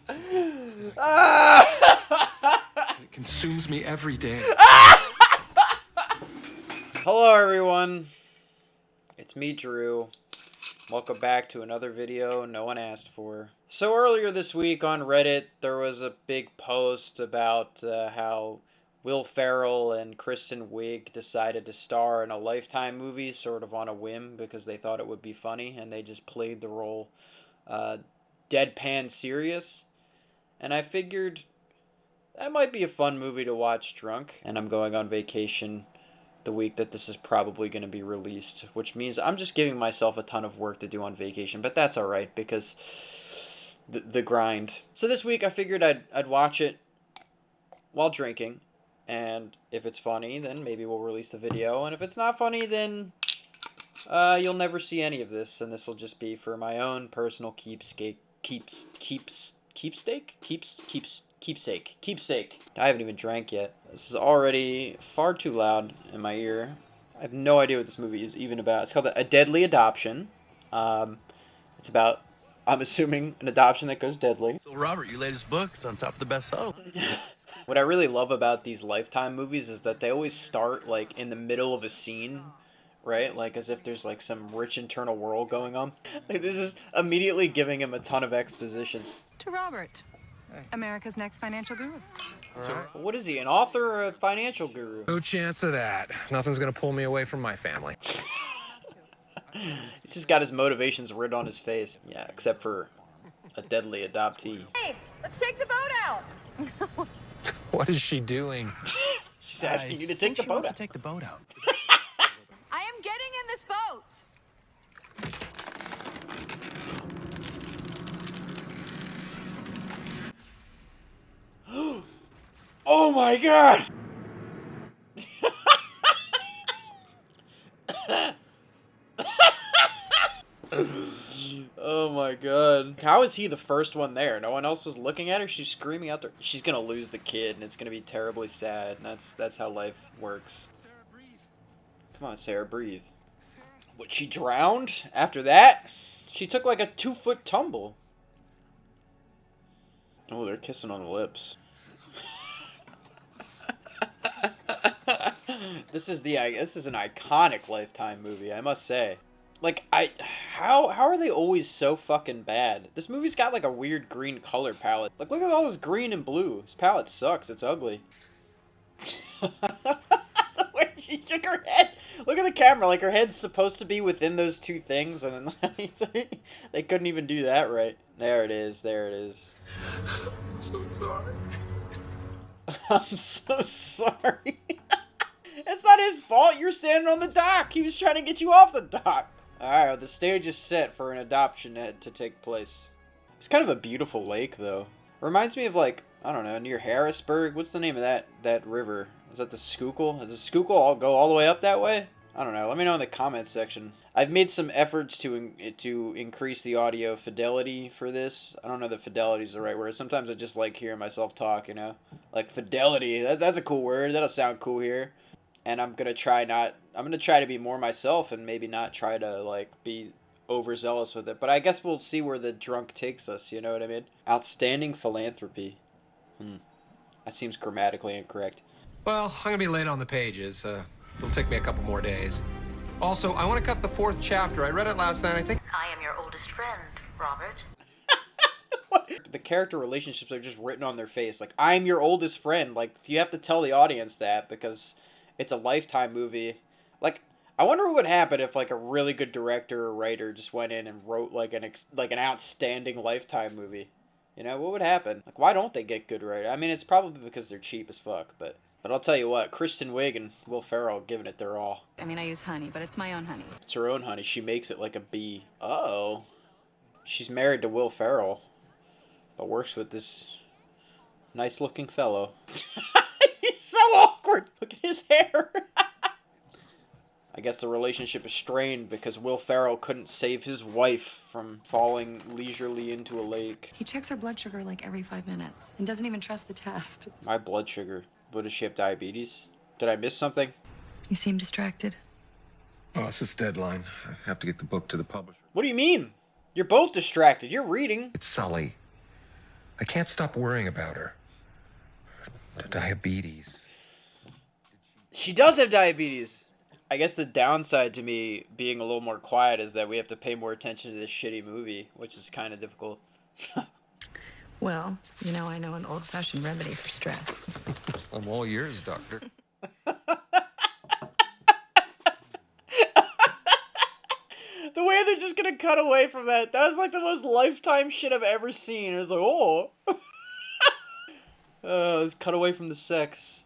It consumes me every day. Hello everyone, it's me Drew. Welcome back to another video no one asked for. So earlier this week on Reddit there was a big post about how Will Ferrell and KRISTIN Wiig decided to star in a Lifetime movie sort of on a whim because they thought it would be funny, and they just played the role deadpan serious. And I figured that might be a fun movie to watch drunk, and I'm going on vacation the week that this is probably going to be released, which means I'm just giving myself a ton of work to do on vacation, but that's alright because the grind. So this week I figured I'd watch it while drinking, and if it's funny then maybe we'll release the video, and if it's not funny then you'll never see any of this, and this will just be for my own personal keepsake. I haven't even drank yet. This is already far too loud in my ear. I have no idea what this movie is even about. It's called A Deadly Adoption. It's about, I'm assuming, an adoption that goes deadly. So Robert, your latest book's on top of the bestseller. What I really love about these Lifetime movies is that they always start like in the middle of a scene, right? Like as if there's like some rich internal world going on. Like this is immediately giving him a ton of exposition. To Robert, America's next financial guru. So, what is he, an author or a financial guru? No chance of that. Nothing's gonna pull me away from my family. He's just got his motivations written on his face. Yeah, except for a deadly adoptee. Hey, let's take the boat out. What is she doing? She's asking you to take the boat out. Take the boat out. I am getting in this boat. Oh my god! Oh my god. How is he the first one there? No one else was looking at her? She's screaming out there. She's gonna lose the kid and it's gonna be terribly sad. And that's how life works. Come on, Sarah, breathe. What, she drowned? After that? She took like a 2-foot tumble. Oh, they're kissing on the lips. This is an iconic Lifetime movie, I must say. Like, how are they always so fucking bad? This movie's got like a weird green color palette. Like, look at all this green and blue. This palette sucks. It's ugly. Wait, she shook her head. Look at the camera. Like, her head's supposed to be within those two things, and then they couldn't even do that right. There it is. There it is. I'm so sorry. I'm so sorry. It's not his fault. You're standing on the dock. He was trying to get you off the dock. Alright, well, the stage is set for an adoption to take place. It's kind of a beautiful lake, though. Reminds me of, like, I don't know, near Harrisburg. What's the name of that river? Is that the Schuylkill? Does the Schuylkill go all the way up that way? I don't know. Let me know in the comments section. I've made some efforts to increase the audio fidelity for this. I don't know that fidelity is the right word. Sometimes I just like hearing myself talk, you know? Like, fidelity. That's a cool word. That'll sound cool here. And I'm gonna try to be more myself and maybe not try to like be overzealous with it. But I guess we'll see where the drunk takes us, you know what I mean? Outstanding philanthropy. That seems grammatically incorrect. Well, I'm gonna be late on the pages. It'll take me a couple more days. Also, I want to cut the 4th chapter. I read it last night, I think. I am your oldest friend, Robert. What? The character relationships are just written on their face. Like, I'm your oldest friend. Like, you have to tell the audience that because it's a Lifetime movie. Like, I wonder what would happen if like a really good director or writer just went in and wrote like an outstanding Lifetime movie. You know, what would happen? Like, why don't they get good writers? I mean, it's probably because they're cheap as fuck, but I'll tell you what, KRISTIN Wiig and Will Ferrell giving it their all. I mean, I use honey, but it's my own honey. It's her own honey. She makes it like a bee. Uh-oh. She's married to Will Ferrell, but works with this nice-looking fellow. He's so awkward. Look at his hair. I guess the relationship is strained because Will Ferrell couldn't save his wife from falling leisurely into a lake. He checks her blood sugar like every 5 minutes and doesn't even trust the test. My blood sugar. What, does she have diabetes? Did I miss something? You seem distracted. Oh, it's this deadline. I have to get the book to the publisher. What do you mean? You're both distracted. You're reading. It's Sully. I can't stop worrying about her. The diabetes. She does have diabetes. I guess the downside to me being a little more quiet is that we have to pay more attention to this shitty movie, which is kind of difficult. Well, you know, I know an old-fashioned remedy for stress. I'm all yours, doctor. The way they're just gonna cut away from that, that was like the most Lifetime shit I've ever seen. It was like, oh. Let's cut away from the sex.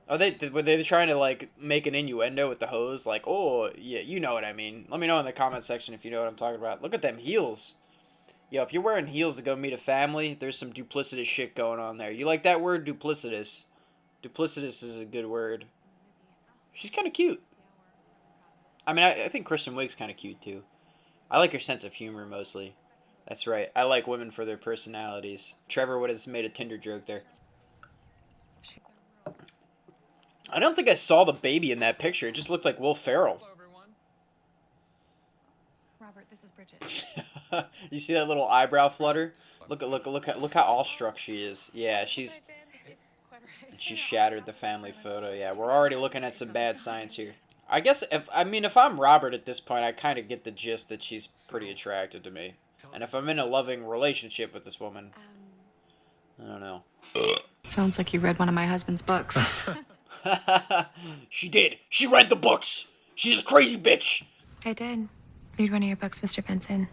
Were they trying to, like, make an innuendo with the hose? Like, oh, yeah, you know what I mean. Let me know in the comment section if you know what I'm talking about. Look at them heels. Yo, if you're wearing heels to go meet a family, there's some duplicitous shit going on there. You like that word, duplicitous? Duplicitous is a good word. She's kind of cute. I mean, I think KRISTIN WIIG's kind of cute, too. I like her sense of humor, mostly. That's right. I like women for their personalities. Trevor would have made a Tinder joke there. I don't think I saw the baby in that picture. It just looked like Will Ferrell. Hello, everyone. Robert, this is Bridget. You see that little eyebrow flutter? Look how awestruck she is. Yeah, she's shattered the family photo. Yeah, we're already looking at some bad signs here. I guess if I'm Robert at this point, I kind of get the gist that she's pretty attractive to me. And if I'm in a loving relationship with this woman, I don't know. Sounds like you read one of my husband's books. She did. She read the books. She's a crazy bitch. I did. Read one of your books, Mr. Benson.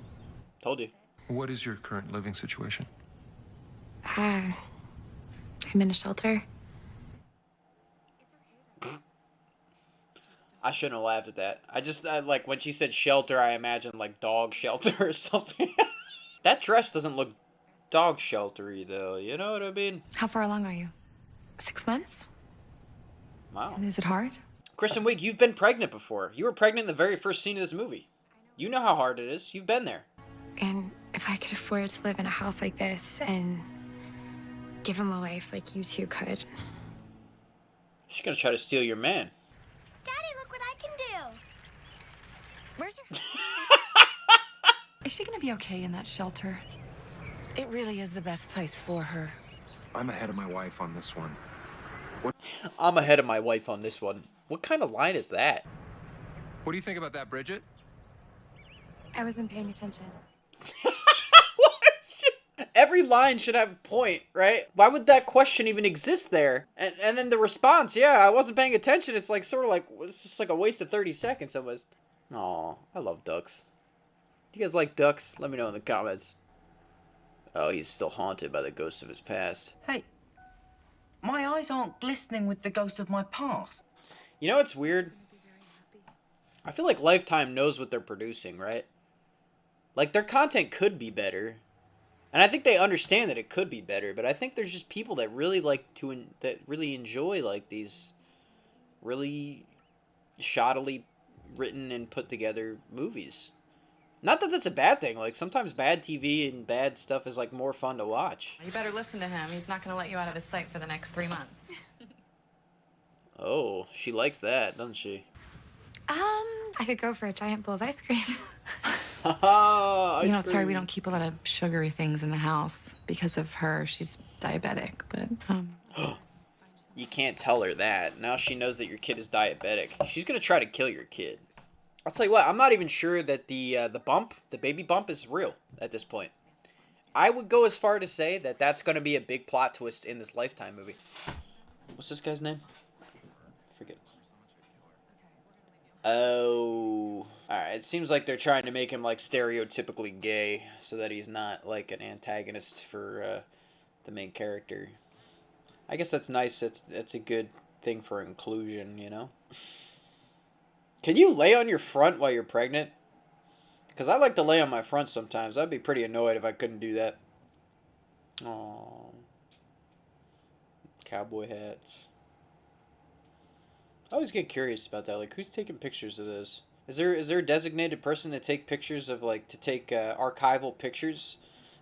Told you. What is your current living situation? I'm in a shelter. I shouldn't have laughed at that. I like, when she said shelter, I imagined, like, dog shelter or something. That dress doesn't look dog sheltery, though. You know what I mean? How far along are you? 6 months? Wow. And is it hard? KRISTIN WIIG, you've been pregnant before. You were pregnant in the very first scene of this movie. You know how hard it is. You've been there. And if I could afford to live in a house like this and give him a life like you two could. She's gonna try to steal your man. Daddy, look what I can do. Where's your... Is she gonna be okay in that shelter? It really is the best place for her. I'm ahead of my wife on this one. I'm ahead of my wife on this one. What kind of line is that? What do you think about that, Bridget? I wasn't paying attention. Every line should have a point, right? Why would that question even exist there? And then the response, yeah, I wasn't paying attention. It's like sort of like, it's just like a waste of 30 seconds almost. Aw, I love ducks. Do you guys like ducks? Let me know in the comments. Oh, he's still haunted by the ghost of his past. Hey, my eyes aren't glistening with the ghost of my past. You know what's weird? I feel like Lifetime knows what they're producing, right? Like, their content could be better. And I think they understand that it could be better, but I think there's just people that really that really enjoy, like, these really shoddily written and put together movies. Not that that's a bad thing. Like, sometimes bad TV and bad stuff is, like, more fun to watch. You better listen to him. He's not gonna let you out of his sight for the next 3 months. Oh, she likes that, doesn't she? I could go for a giant bowl of ice cream. Haha, You know, sorry, we don't keep a lot of sugary things in the house because of her. She's diabetic, but, You can't tell her that. Now she knows that your kid is diabetic. She's gonna try to kill your kid. I'll tell you what, I'm not even sure that the baby bump is real at this point. I would go as far to say that that's gonna be a big plot twist in this Lifetime movie. What's this guy's name? Forget. Oh. Alright, it seems like they're trying to make him, like, stereotypically gay so that he's not, like, an antagonist for the main character. I guess that's nice. That's a good thing for inclusion, you know? Can you lay on your front while you're pregnant? Because I like to lay on my front sometimes. I'd be pretty annoyed if I couldn't do that. Aww. Cowboy hats. I always get curious about that. Like, who's taking pictures of this? Is there a designated person to take pictures of, like, to take archival pictures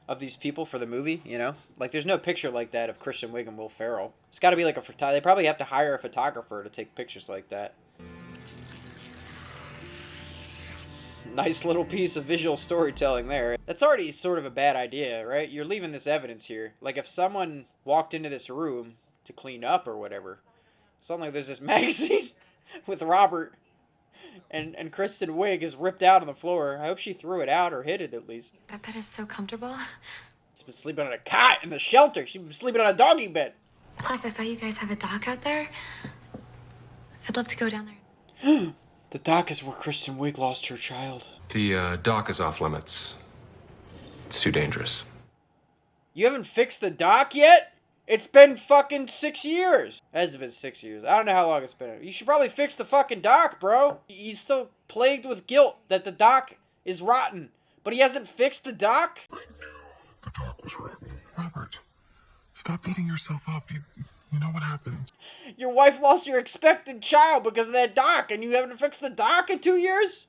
of these people for the movie, you know? Like, there's no picture like that of KRISTIN WIIG and Will Ferrell. It's got to be like they probably have to hire a photographer to take pictures like that. Nice little piece of visual storytelling there. That's already sort of a bad idea, right? You're leaving this evidence here. Like, if someone walked into this room to clean up or whatever, suddenly there's this magazine with Robert and KRISTIN Wiig is ripped out on the floor. I hope she threw it out or hid it at least. That bed is so comfortable. She's been sleeping on a cot in the shelter. She's been sleeping on a doggy bed. Plus, I saw you guys have a dock out there. I'd love to go down there. The dock is where KRISTIN Wiig lost her child. The dock is off limits. It's too dangerous. You haven't fixed the dock yet? It's been fucking 6 years. It hasn't been 6 years. I don't know how long it's been. You should probably fix the fucking dock, bro. He's still plagued with guilt that the dock is rotten. But he hasn't fixed the dock? I knew the dock was rotten. Robert, stop beating yourself up. You know what happens. Your wife lost your expected child because of that dock, and you haven't fixed the dock in 2 years?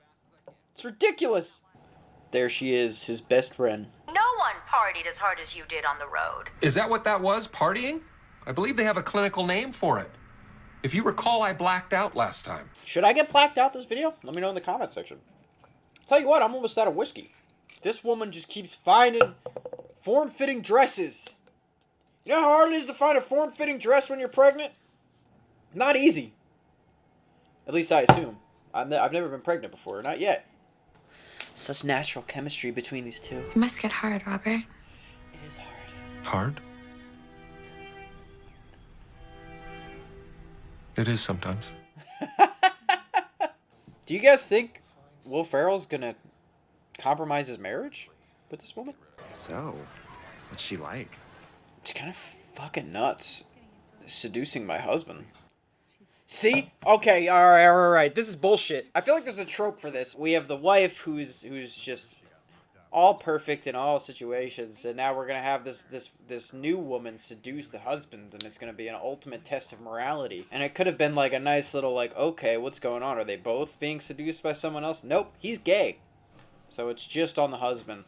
It's ridiculous. There she is, his best friend. No one partied as hard as you did on the road. Is that what that was, partying? I believe they have a clinical name for it. If you recall, I blacked out last time. Should I get blacked out this video? Let me know in the comment section. Tell you what, I'm almost out of whiskey. This woman just keeps finding form-fitting dresses. You know how hard it is to find a form-fitting dress when you're pregnant? Not easy. At least I assume. I've never been pregnant before. Not yet. Such natural chemistry between these two. It must get hard, Robert. It is hard. Hard? It is sometimes. Do you guys think Will Ferrell's gonna compromise his marriage with this woman? So, what's she like? It's kind of fucking nuts. Seducing my husband. See? Okay, alright. This is bullshit. I feel like there's a trope for this. We have the wife who's just all perfect in all situations, and now we're gonna have this new woman seduce the husband, and it's gonna be an ultimate test of morality. And it could have been like a nice little like, okay, what's going on? Are they both being seduced by someone else? Nope, he's gay. So it's just on the husband.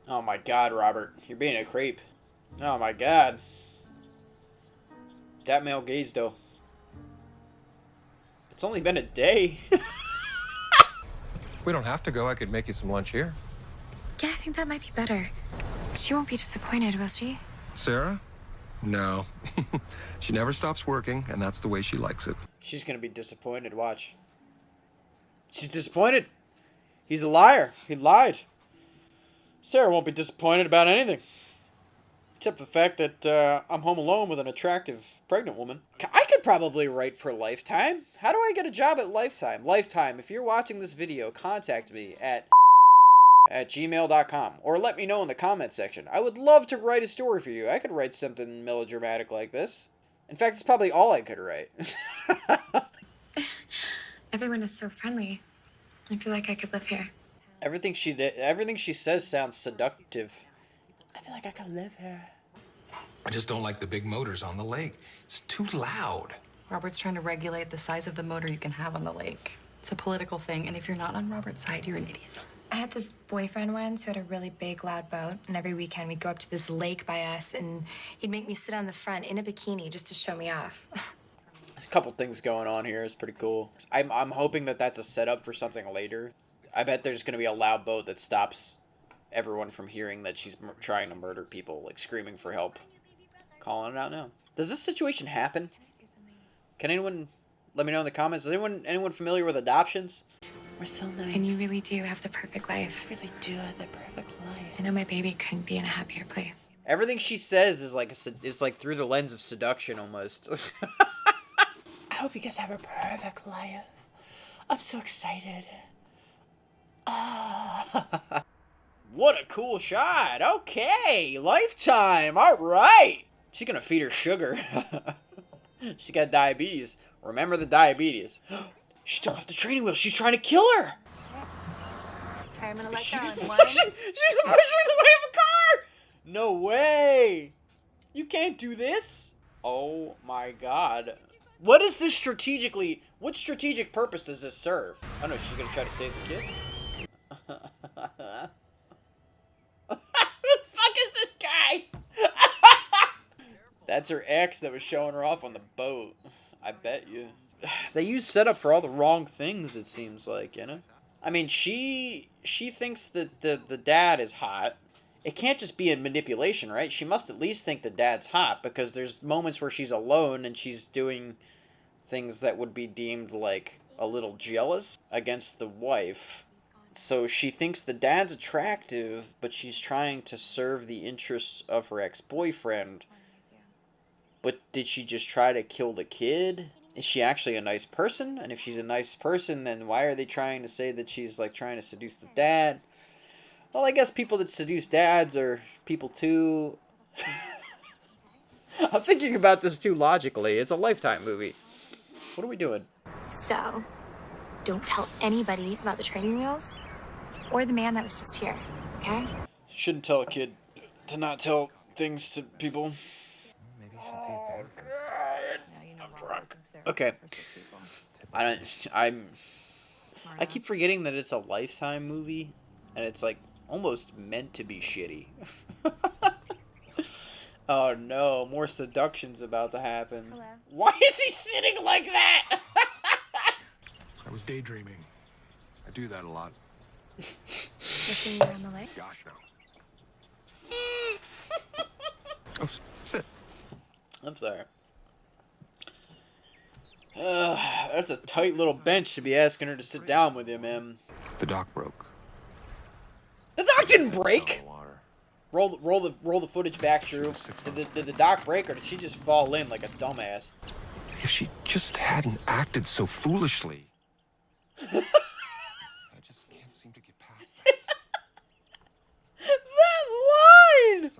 Oh my god, Robert. You're being a creep. Oh my god. That male gaze, though. It's only been a day. We don't have to go. I could make you some lunch here. Yeah, I think that might be better. She won't be disappointed, will she? Sarah? No. She never stops working, and that's the way she likes it. She's gonna be disappointed, watch. She's disappointed. He's a liar. He lied. Sarah won't be disappointed about anything. Except the fact that I'm home alone with an attractive pregnant woman. I could probably write for Lifetime. How do I get a job at Lifetime? Lifetime, if you're watching this video, contact me at gmail.com. Or let me know in the comment section. I would love to write a story for you. I could write something melodramatic like this. In fact, it's probably all I could write. Everyone is so friendly. I feel like I could live here. Everything she says sounds seductive. I feel like I could live here. I just don't like the big motors on the lake. It's too loud. Robert's trying to regulate the size of the motor you can have on the lake. It's a political thing, and if you're not on Robert's side, you're an idiot. I had this boyfriend once who had a really big, loud boat, and every weekend we'd go up to this lake by us, and he'd make me sit on the front in a bikini just to show me off. There's a couple things going on here. It's pretty cool. I'm hoping that that's a setup for something later. I bet there's going to be a loud boat that stops everyone from hearing that she's trying to murder people, like screaming for help. Calling it out now. Does this situation happen? Can anyone let me know in the comments? Is anyone familiar with adoptions? We're so nice. And you really do have the perfect life. You really do have the perfect life. I know my baby couldn't be in a happier place. Everything she says is like through the lens of seduction almost. I hope you guys have a perfect life. I'm so excited. What a cool shot. Okay, Lifetime. All right. She's gonna feed her sugar. She got diabetes. Remember the diabetes. She took off the training wheel. She's trying to kill her. I'm gonna let She's go. pushing the way of a car. No way. You can't do this. Oh my god. What is this strategically? What strategic purpose does this serve? I know she's gonna try to save the kid. Who the fuck is this guy? That's her ex that was showing her off on the boat. I bet you. They use setup for all the wrong things, it seems like, you know? I mean, she thinks that the dad is hot. It can't just be a manipulation, right? She must at least think the dad's hot, because there's moments where she's alone and she's doing things that would be deemed, like, a little jealous against the wife. So she thinks the dad's attractive, but she's trying to serve the interests of her ex-boyfriend. But did she just try to kill the kid? Is she actually a nice person? And if she's a nice person, then why are they trying to say that she's, like, trying to seduce the dad? Well, I guess people that seduce dads are people too. I'm thinking about this too logically. It's a Lifetime movie. What are we doing? So, don't tell anybody about the training wheels or the man that was just here, okay? Shouldn't tell a kid to not tell things to people. Maybe you should see a therapist. I'm drunk. Okay. I keep forgetting that it's a Lifetime movie, and it's like almost meant to be shitty. Oh no, more seduction's about to happen. Hello? Why is he sitting like that? I was daydreaming. I do that a lot. Looking around the lake? Gosh, no. Oh, sit. I'm sorry. That's a tight little bench to be asking her to sit down with you, man. The dock broke. The dock didn't break! Roll the footage back, Drew. Did the dock break, or did she just fall in like a dumbass? If she just hadn't acted so foolishly. I just can't seem to get past that. That line!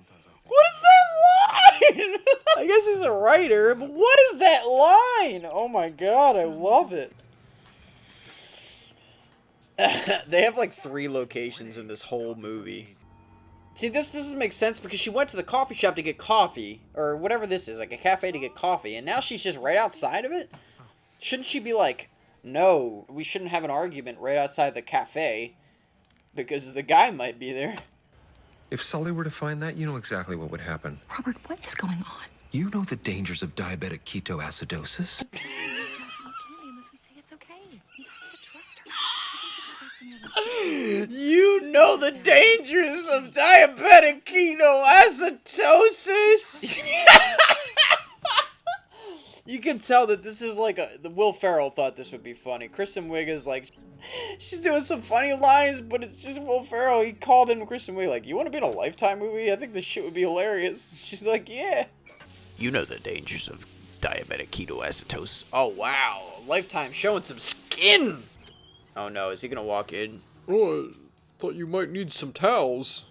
What is that line? I guess he's a writer, but what is that line? Oh my god, I love it. They have like 3 locations in this whole movie. See, this doesn't make sense because she went to the coffee shop to get coffee, or whatever this is, like a cafe to get coffee, and now she's just right outside of it? Shouldn't she be like, no, we shouldn't have an argument right outside the cafe, because the guy might be there. If Sully were to find that, you know exactly what would happen. Robert, what is going on? You know the dangers of diabetic ketoacidosis. Unless we say it's okay. You have to trust her. Isn't she back from your You know the dangers of diabetic ketoacidosis. You can tell that this is like the Will Ferrell thought this would be funny. KRISTIN Wiig is like, she's doing some funny lines, but it's just Will Ferrell. He called in KRISTIN Wiig like, you want to be in a Lifetime movie? I think this shit would be hilarious. She's like, yeah. You know the dangers of diabetic ketoacidosis. Oh wow, Lifetime showing some skin. Oh no, is he gonna walk in? Oh, I thought you might need some towels.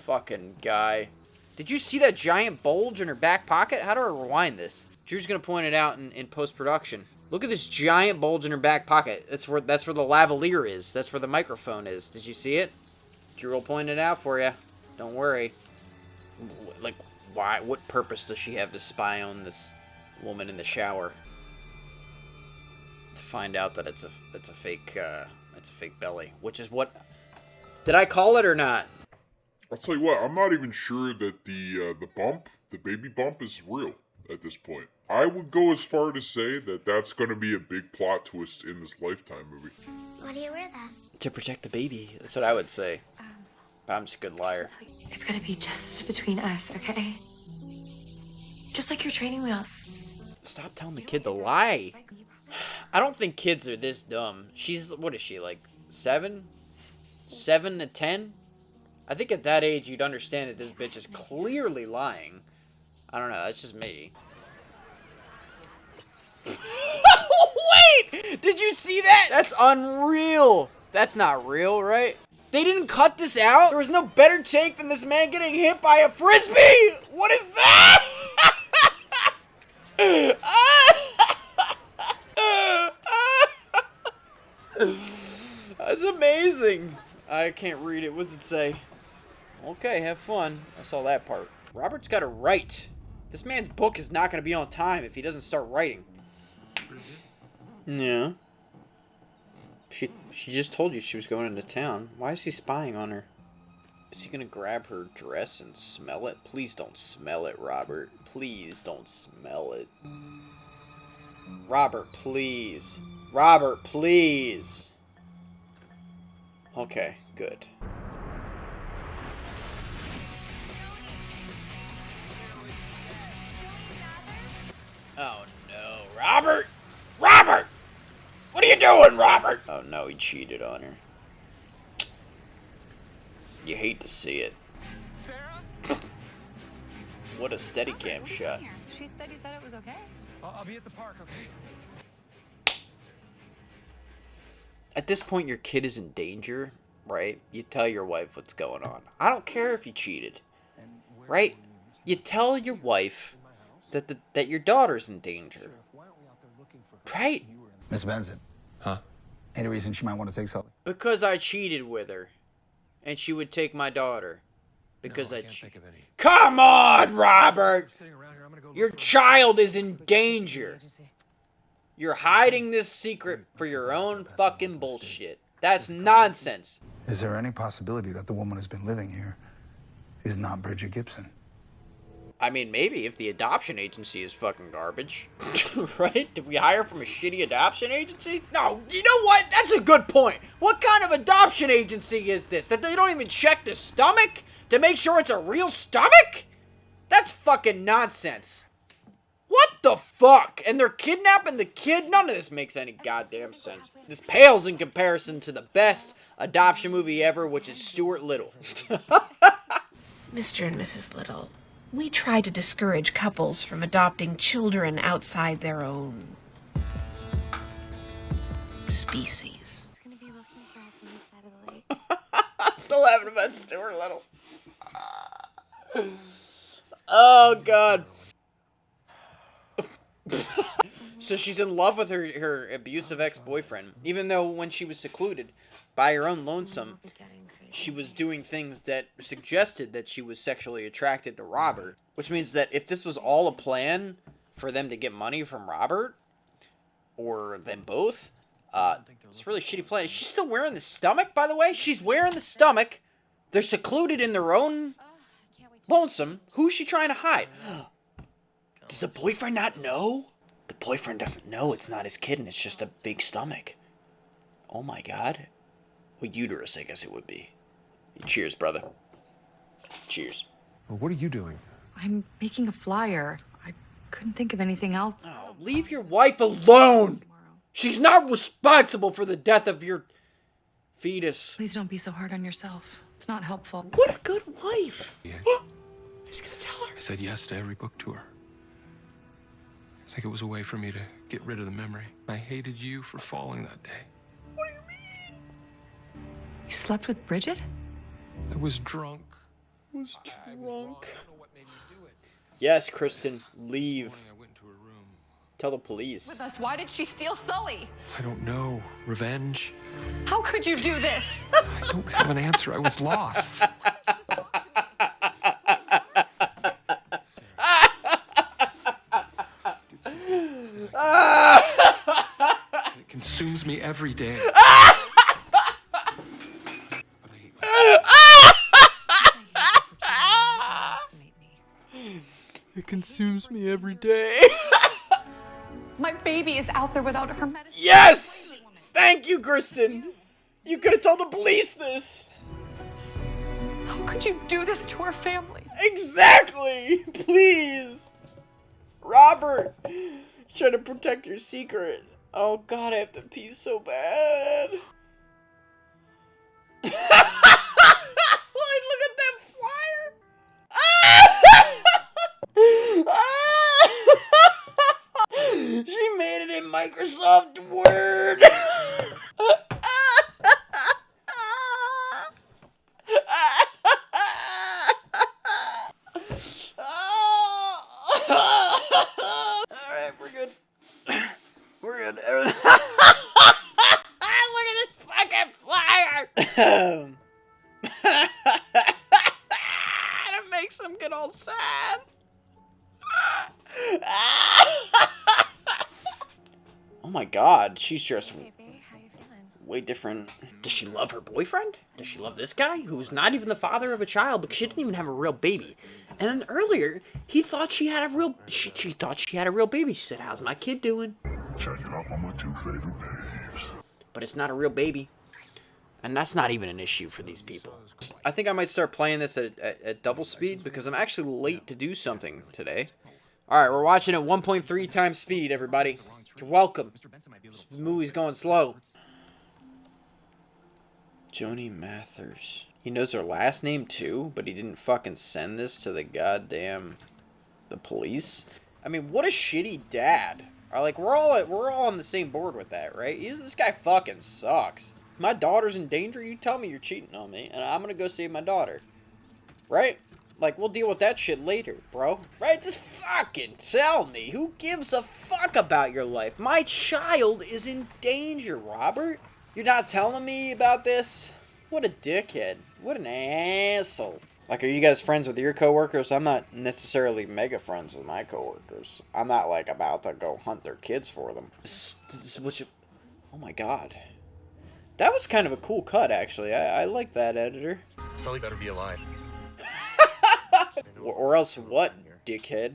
Fucking guy. Did you see that giant bulge in her back pocket? How do I rewind this? Drew's gonna point it out in post-production. Look at this giant bulge in her back pocket. That's where the lavalier is. That's where the microphone is. Did you see it? Drew will point it out for you. Don't worry. Like, why? What purpose does she have to spy on this woman in the shower? To find out that it's a fake belly, which is what. Did I call it or not? I'll tell you what, I'm not even sure that the baby bump is real at this point. I would go as far to say that that's going to be a big plot twist in this Lifetime movie. Why do you wear that? To protect the baby. That's what I would say. But I'm just a good liar. It's gonna be just between us, okay? Just like your training wheels. Stop telling the kid to lie. I don't think kids are this dumb. She's, what is she, like 7? 7 to 10? I think at that age you'd understand that this bitch is clearly lying. I don't know, that's just me. Wait! Did you see that? That's unreal. That's not real, right? They didn't cut this out? There was no better take than this man getting hit by a frisbee? What is that? That's amazing. I can't read it. What does it say? Okay, have fun. I saw that part. Robert's got to write. This man's book is not going to be on time if he doesn't start writing. Yeah. She just told you she was going into town. Why is he spying on her? Is he going to grab her dress and smell it? Please don't smell it, Robert. Please don't smell it. Robert, please. Robert, please. Okay, good. Oh no, Robert! Robert! What are you doing, Robert? Oh no, he cheated on her. You hate to see it. Sarah? What a Steadicam shot. She said you said it was okay. I'll be at the park, okay? At this point, your kid is in danger, right? You tell your wife what's going on. I don't care if you cheated, right? You tell your wife that your daughter's in danger, right? Miss Benson. Huh? Any reason she might want to take Sully? Because I cheated with her, and she would take my daughter. Because I can't think of any. Come on, Robert! Sitting around here, I'm gonna go Your look for child is in danger. You're hiding this secret for your own fucking bullshit. That's nonsense. Is there any possibility that the woman who's been living here is not Bridget Gibson? I mean, maybe if the adoption agency is fucking garbage. Right? Did we hire from a shitty adoption agency? No, you know what? That's a good point. What kind of adoption agency is this? That they don't even check the stomach to make sure it's a real stomach? That's fucking nonsense. What the fuck? And they're kidnapping the kid? None of this makes any goddamn sense. This pales in comparison to the best adoption movie ever, which is Stuart Little. Mr. and Mrs. Little, we try to discourage couples from adopting children outside their own species. He's gonna be looking for us on the side of the lake. I'm still laughing about Stuart Little. Oh, God. So she's in love with her abusive ex-boyfriend, even though when she was secluded by her own lonesome, she was doing things that suggested that she was sexually attracted to Robert. Which means that if this was all a plan for them to get money from Robert, or them both, it's a really shitty plan. She's still wearing the stomach, by the way? She's wearing the stomach. They're secluded in their own lonesome. Who's she trying to hide? Does the boyfriend not know? The boyfriend doesn't know it's not his kid and it's just a big stomach. Oh my God. Well, uterus, I guess it would be. Cheers, brother. Cheers. Well, what are you doing? I'm making a flyer. I couldn't think of anything else. Oh, leave your wife alone! She's not responsible for the death of your fetus. Please don't be so hard on yourself. It's not helpful. What a good wife. Yeah. He's gonna tell her. I said yes to every book tour. I think it was a way for me to get rid of the memory. I hated you for falling that day. What do you mean? You slept with Bridget? I was drunk. I was I was wrong. drunk. I don't know what made me do it. Yes, Kristen, leave. Morning I went into her room. Tell the police. With us, why did she steal Sully? I don't know. Revenge? How could you do this? I don't have an answer. I was lost. It consumes me every day. But I hate myself. It consumes me every day. My baby is out there without her medicine. Yes! Thank you, Kristen. You could have told the police this. How could you do this to our family? Exactly. Please. Robert, trying to protect your secret. Oh God, I have to pee so bad. Look at that flyer. She made it in Microsoft Word. Alright, we're good. We're good. Look at this fucking flyer! It makes them get all sad. Oh my God, she's just Hey, baby, how you feeling? way different. Does she love her boyfriend? Does she love this guy who's not even the father of a child because she didn't even have a real baby? And then earlier, he thought she had a real. She thought she had a real baby. She said, "How's my kid doing?" Checking up on my 2 favorite babes. But it's not a real baby. And that's not even an issue for these people. I think I might start playing this at double speed because I'm actually late to do something today. Alright, we're watching at 1.3 times speed, everybody. You're welcome. This movie's going slow. Joni Mathers. He knows her last name too, but he didn't fucking send this to the goddamn... the police? I mean, what a shitty dad. Like, we're all on the same board with that, right? This guy fucking sucks. My daughter's in danger, you tell me you're cheating on me, and I'm gonna go save my daughter. Right? Like, we'll deal with that shit later, bro. Right? Just fucking tell me. Who gives a fuck about your life? My child is in danger, Robert. You're not telling me about this? What a dickhead. What an asshole. Like, are you guys friends with your coworkers? I'm not necessarily mega friends with my coworkers. I'm not, like, about to go hunt their kids for them. Oh my god. That was kind of a cool cut, actually. I like that, editor. Sully better be alive. Or else what, dickhead?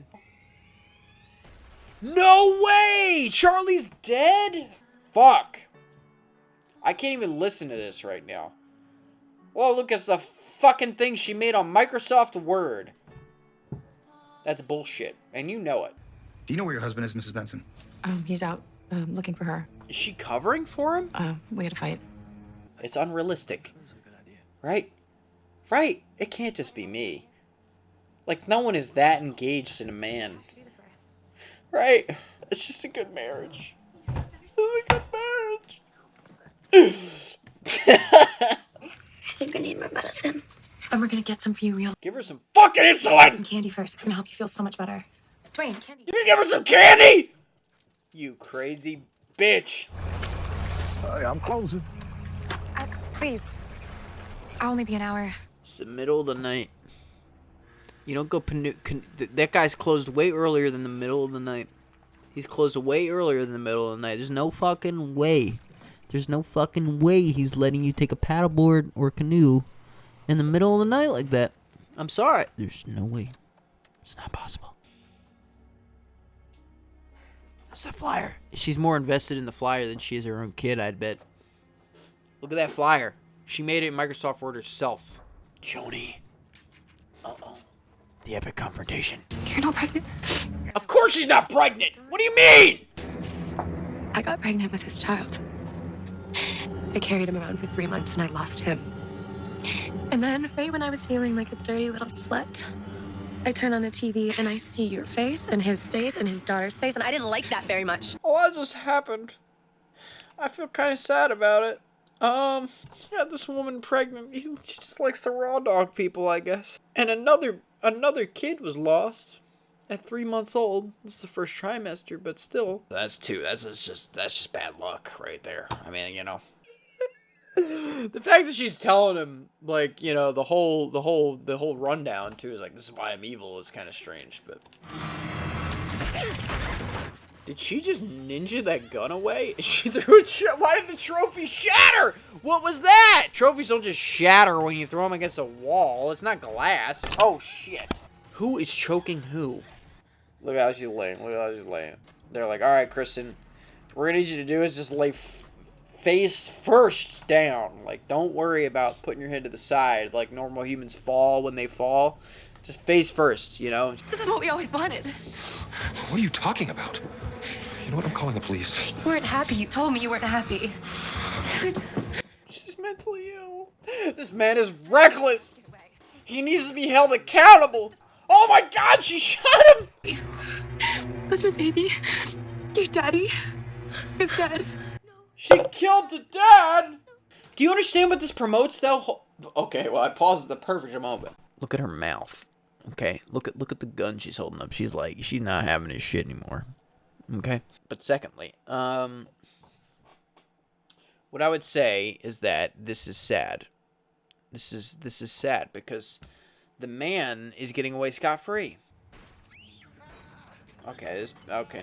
No way! Charlie's dead? Fuck. I can't even listen to this right now. Well, look, it's the fucking thing she made on Microsoft Word. That's bullshit, and you know it. Do you know where your husband is, Mrs. Benson? He's out, looking for her. Is she covering for him? We had a fight. It's unrealistic. Right? Right? It can't just be me. Like, no one is that engaged in a man. Right? It's just a good marriage. It's a good marriage. I think I need my medicine. And we're gonna get some for you real. Give her some fucking insulin! Some candy first. It's gonna help you feel so much better. Dwayne, candy. You gonna give her some candy? You crazy bitch. Hey, I'm closing. Please. I'll only be an hour. It's the middle of the night. You don't go that guy's closed way earlier than the middle of the night. He's closed way earlier than the middle of the night. There's no fucking way. There's no fucking way he's letting you take a paddleboard or canoe in the middle of the night like that. I'm sorry. There's no way. It's not possible. What's that flyer? She's more invested in the flyer than she is her own kid, I'd bet. Look at that flyer. She made it in Microsoft Word herself. Joni. Uh-oh. The epic confrontation. You're not pregnant. Of course she's not pregnant! What do you mean? I got pregnant with his child. I carried him around for 3 months and I lost him. And then, right when I was feeling like a dirty little slut, I turn on the TV and I see your face and his daughter's face, and I didn't like that very much. Oh, that just happened. I feel kind of sad about it. Yeah, this woman pregnant. She just likes to raw dog people, I guess. And another kid was lost at 3 months old. This is the first trimester, but still. That's just bad luck right there. I mean, you know. The fact that she's telling him, like, you know, the whole rundown too is like, this is why I'm evil, is kind of strange, but. Did she just ninja that gun away? She threw it. Why did the trophy shatter? What was that? Trophies don't just shatter when you throw them against a wall. It's not glass. Oh shit! Who is choking who? Look how she's laying. Look how she's laying. They're like, all right, Kristen, what we're gonna need you to do is just lay face first down. Like, don't worry about putting your head to the side like normal humans fall when they fall. Just face first, you know? This is what we always wanted. What are you talking about? You know what? I'm calling the police. You weren't happy. You told me you weren't happy. She's mentally ill. This man is reckless. He needs to be held accountable. Oh my god, she shot him! Listen, baby. Your daddy is dead. She killed the dad! Do you understand what this promotes, though? Okay, well, I paused at the perfect moment. Look at her mouth. Okay, look at the gun she's holding up. She's like, she's not having his shit anymore. Okay? But secondly, what I would say is that this is sad. This is sad because the man is getting away scot-free. Okay,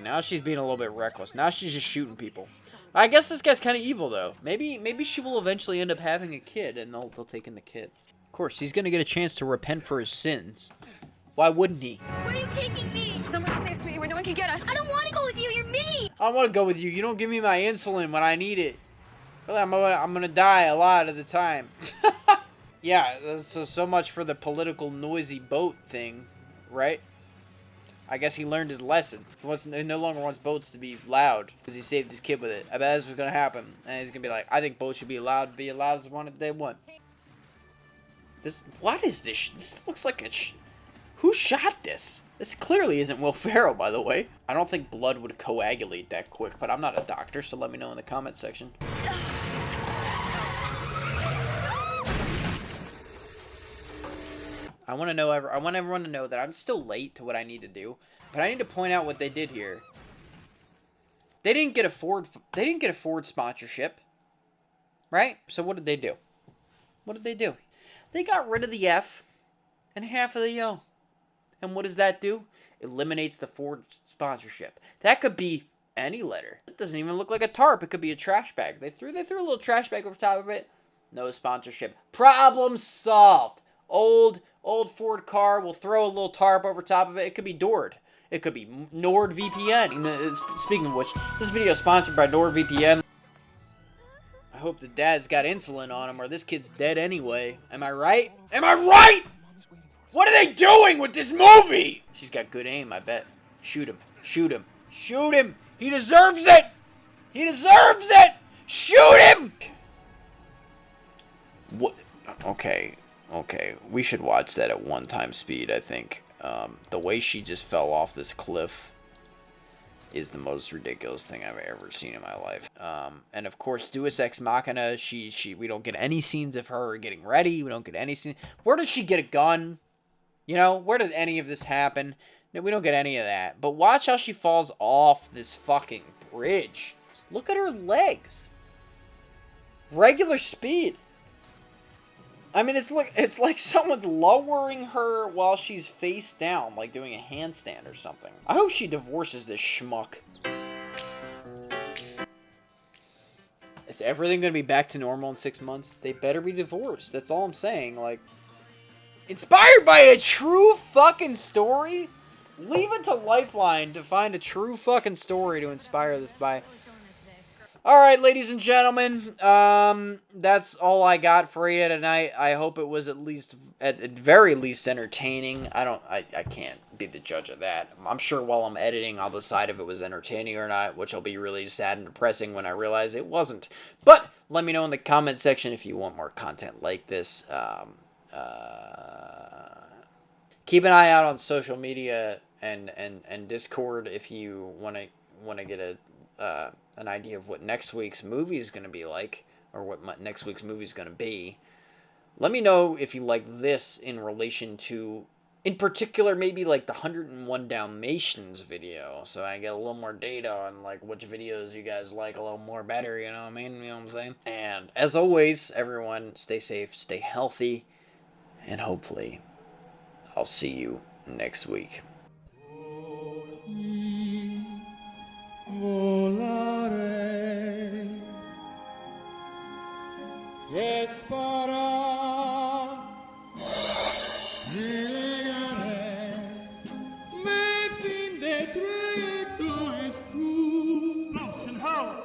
now she's being a little bit reckless. Now she's just shooting people. I guess this guy's kind of evil, though. Maybe she will eventually end up having a kid, and they'll take in the kid. Of course, he's gonna get a chance to repent for his sins. Why wouldn't he? Where are you taking me? Somewhere safe, sweetie, where no one can get us. I don't want to to go with you. You're mean. I don't want to go with you. You don't give me my insulin when I need it. I'm gonna die a lot of the time. Yeah, so much for the political noisy boat thing, right? I guess he learned his lesson. He no longer wants boats to be loud because he saved his kid with it. I bet that's what's gonna happen. And he's gonna be like, I think boats should be allowed to be allowed as one at day one. What is this? This looks like a... Who shot this? This clearly isn't Will Ferrell, by the way. I don't think blood would coagulate that quick, but I'm not a doctor, so let me know in the comment section. I want everyone to know that I'm still late to what I need to do, but I need to point out what they did here. They didn't get a Ford sponsorship, right? So what did they do? What did they do? They got rid of the F and half of the O. And what does that do? Eliminates the Ford sponsorship. That could be any letter. It doesn't even look like a tarp. It could be a trash bag. They threw a little trash bag over top of it. No sponsorship. Problem solved. Old Ford car. We'll throw a little tarp over top of it. It could be Nord. It could be NordVPN. Speaking of which, this video is sponsored by NordVPN. I hope the dad's got insulin on him or this kid's dead anyway. Am I right? Am I right? What are they doing with this movie? She's got good aim, I bet. Shoot him. Shoot him. Shoot him. He deserves it. He deserves it. Shoot him. What? Okay. Okay. We should watch that at 1x speed, I think. The way she just fell off this cliff is the most ridiculous thing I've ever seen in my life. And of course, Deus Ex Machina, we don't get any scenes of her getting ready. We don't get any scenes. Where did she get a gun? You know, where did any of this happen? No, we don't get any of that. But watch how she falls off this fucking bridge. Look at her legs. Regular speed. I mean, it's like someone's lowering her while she's face down, like doing a handstand or something. I hope she divorces this schmuck. Is everything going to be back to normal in 6 months? They better be divorced. That's all I'm saying. Like, inspired by a true fucking story? Leave it to Lifeline to find a true fucking story to inspire this by. Alright, ladies and gentlemen, that's all I got for you tonight. I hope it was at very least entertaining. I can't be the judge of that. I'm sure while I'm editing, I'll decide if it was entertaining or not, which will be really sad and depressing when I realize it wasn't. But let me know in the comment section if you want more content like this. Keep an eye out on social media and Discord if you want to get an idea of what next week's movie is going to be like, or what next week's movie is going to be. Let me know if you like this in relation to, in particular, maybe like the 101 Dalmatians video, so I get a little more data on like which videos you guys like a little more better, you know what I mean? You know what I'm saying? And as always, everyone, stay safe, stay healthy, and hopefully I'll see you next week.